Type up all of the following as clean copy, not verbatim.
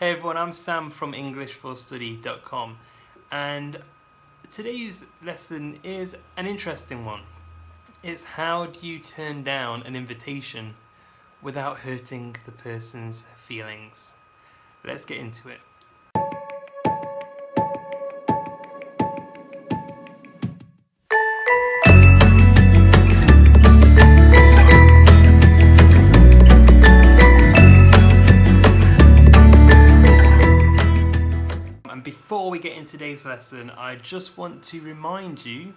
Hey everyone, I'm Sam from EnglishForStudy.com, and today's lesson is an interesting one. It's how do you turn down an invitation without hurting the person's feelings. Let's get into it. And before we get into today's lesson, I just want to remind you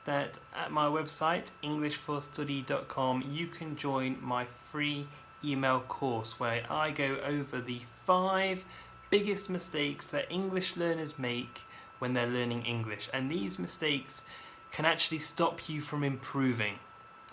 that at my website, EnglishForStudy.com, you can join my free email course where I go over the 5 biggest mistakes that English learners make when they're learning English. And these mistakes can actually stop you from improving.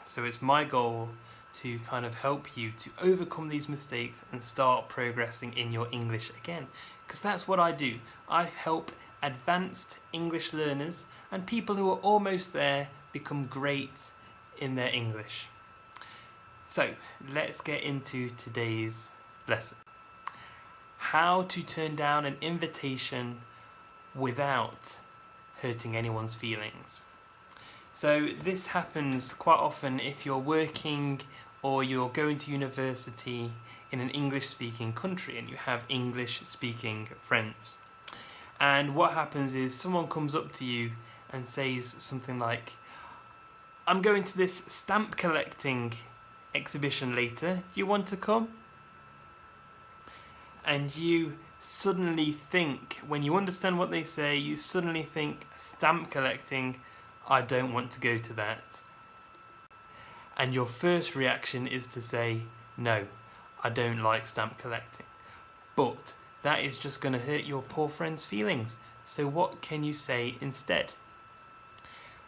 So it's my goal to kind of help you to overcome these mistakes and start progressing in your English again. Because that's what I do. I help advanced English learners and people who are almost there become great in their English. So let's get into today's lesson. How to turn down an invitation without hurting anyone's feelings. So this happens quite often if you're working or you're going to university in an English-speaking country and you have English-speaking friends. And what happens is someone comes up to you and says something like, "I'm going to this stamp collecting exhibition later, do you want to come?" And you suddenly think, when you understand what they say, you suddenly think, stamp collecting, I don't want to go to that. And your first reaction is to say, no, I don't like stamp collecting. But that is just going to hurt your poor friend's feelings. So what can you say instead?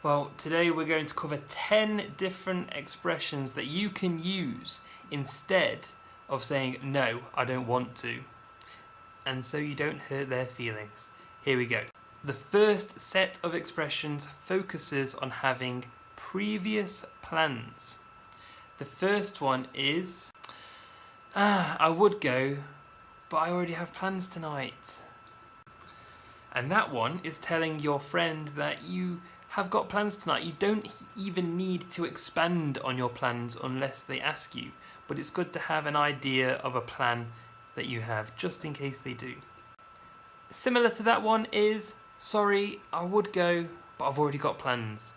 Well, today we're going to cover 10 different expressions that you can use instead of saying, no, I don't want to. And so you don't hurt their feelings. Here we go. The first set of expressions focuses on having previous plans. The first one is, I would go, but I already have plans tonight. And that one is telling your friend that you have got plans tonight. You don't even need to expand on your plans unless they ask you. But it's good to have an idea of a plan that you have, just in case they do. Similar to that one is, sorry, I would go, but I've already got plans.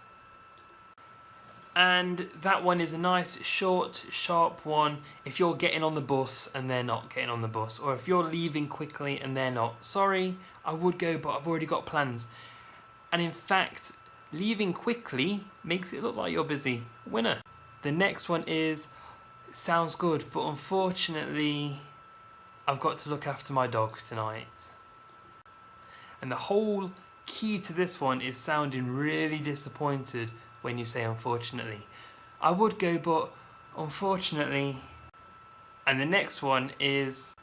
And that one is a nice, short, sharp one if you're getting on the bus and they're not getting on the bus, or if you're leaving quickly and they're not. Sorry, I would go, but I've already got plans. And in fact, leaving quickly makes it look like you're busy. Winner. The next one is, sounds good, but unfortunately, I've got to look after my dog tonight. And the whole key to this one is sounding really disappointed when you say unfortunately. I would go, but unfortunately. And the next one is,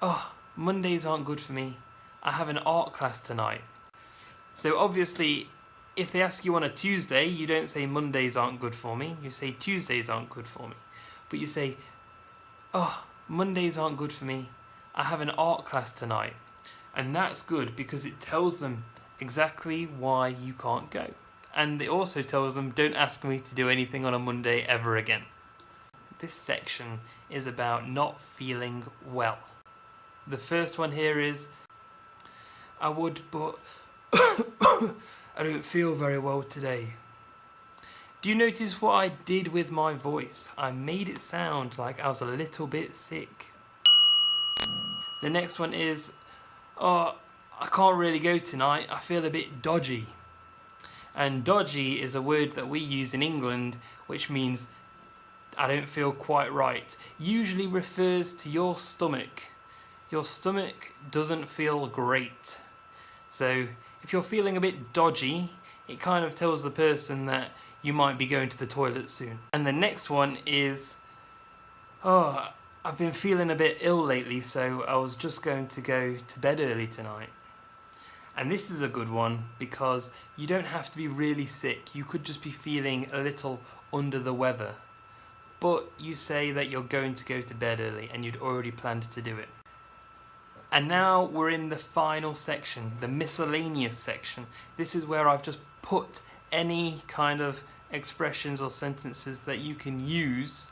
oh, Mondays aren't good for me. I have an art class tonight. So obviously, if they ask you on a Tuesday, you don't say Mondays aren't good for me. You say Tuesdays aren't good for me. But you say, oh, Mondays aren't good for me. I have an art class tonight. And that's good because it tells them exactly why you can't go. And it also tells them, don't ask me to do anything on a Monday ever again. This section is about not feeling well. The first one here is, I would, but I don't feel very well today. Do you notice what I did with my voice? I made it sound like I was a little bit sick. The next one is, oh, I can't really go tonight. I feel a bit dodgy. And dodgy is a word that we use in England, which means I don't feel quite right. Usually refers to your stomach. Your stomach doesn't feel great. So if you're feeling a bit dodgy, it kind of tells the person that you might be going to the toilet soon. And the next one is, oh, I've been feeling a bit ill lately, so I was just going to go to bed early tonight. And this is a good one because you don't have to be really sick. You could just be feeling a little under the weather. But you say that you're going to go to bed early and you'd already planned to do it. And now we're in the final section, the miscellaneous section. This is where I've just put any kind of expressions or sentences that you can use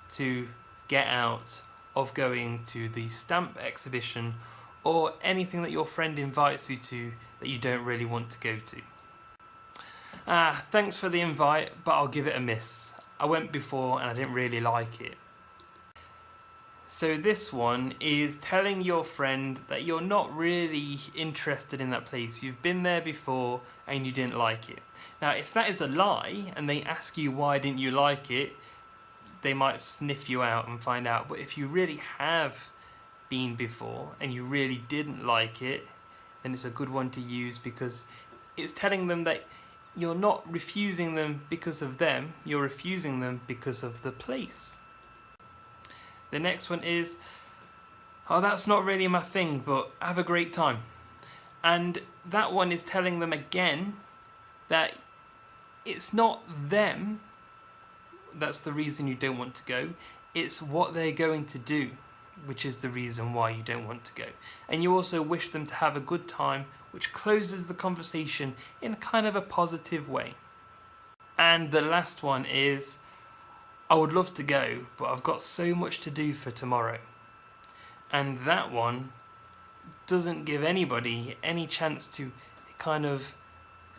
to get out of going to the stamp exhibition or anything that your friend invites you to that you don't really want to go to. Thanks for the invite, but I'll give it a miss. I went before and I didn't really like it. So this one is telling your friend that you're not really interested in that place. You've been there before and you didn't like it. Now, if that is a lie and they ask you why didn't you like it, they might sniff you out and find out. But if you really have been before and you really didn't like it, then it's a good one to use, because it's telling them that you're not refusing them because of them, you're refusing them because of the place. The next one is, oh, that's not really my thing, but have a great time. And that one is telling them again that it's not them that's the reason you don't want to go, it's what they're going to do, which is the reason why you don't want to go. And you also wish them to have a good time, which closes the conversation in kind of a positive way. And the last one is, I would love to go, but I've got so much to do for tomorrow. And that one doesn't give anybody any chance to kind of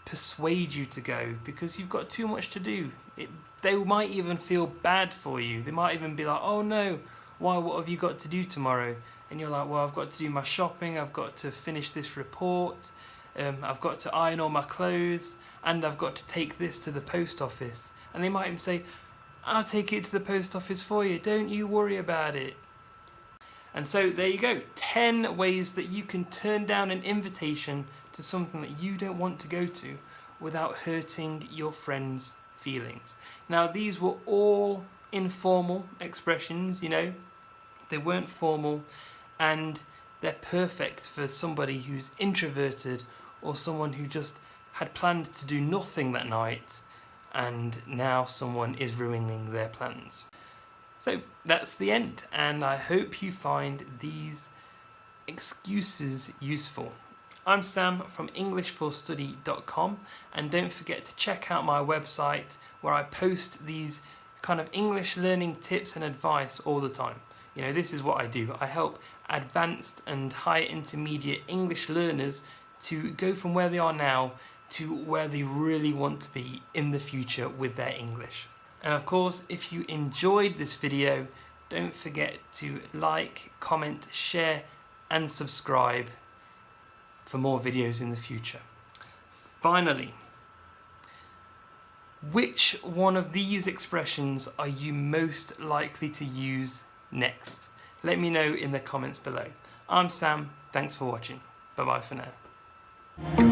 persuade you to go, because you've got too much to do. They might even feel bad for you. They might even be like, oh no, why, what have you got to do tomorrow? And you're like, well, I've got to do my shopping, I've got to finish this report, I've got to iron all my clothes, and I've got to take this to the post office. And they might even say, I'll take it to the post office for you, don't you worry about it. And so there you go, 10 ways that you can turn down an invitation to something that you don't want to go to without hurting your friend's feelings. Now, these were all informal expressions, you know, they weren't formal, and they're perfect for somebody who's introverted or someone who just had planned to do nothing that night and now someone is ruining their plans. So that's the end, and I hope you find these excuses useful. I'm Sam from EnglishForStudy.com, and don't forget to check out my website where I post these kind of English learning tips and advice all the time. You know, this is what I do. I help advanced and high intermediate English learners to go from where they are now to where they really want to be in the future with their English. And of course, if you enjoyed this video, don't forget to like, comment, share and subscribe for more videos in the future. Finally, which one of these expressions are you most likely to use next? Let me know in the comments below. I'm Sam, thanks for watching. Bye bye for now.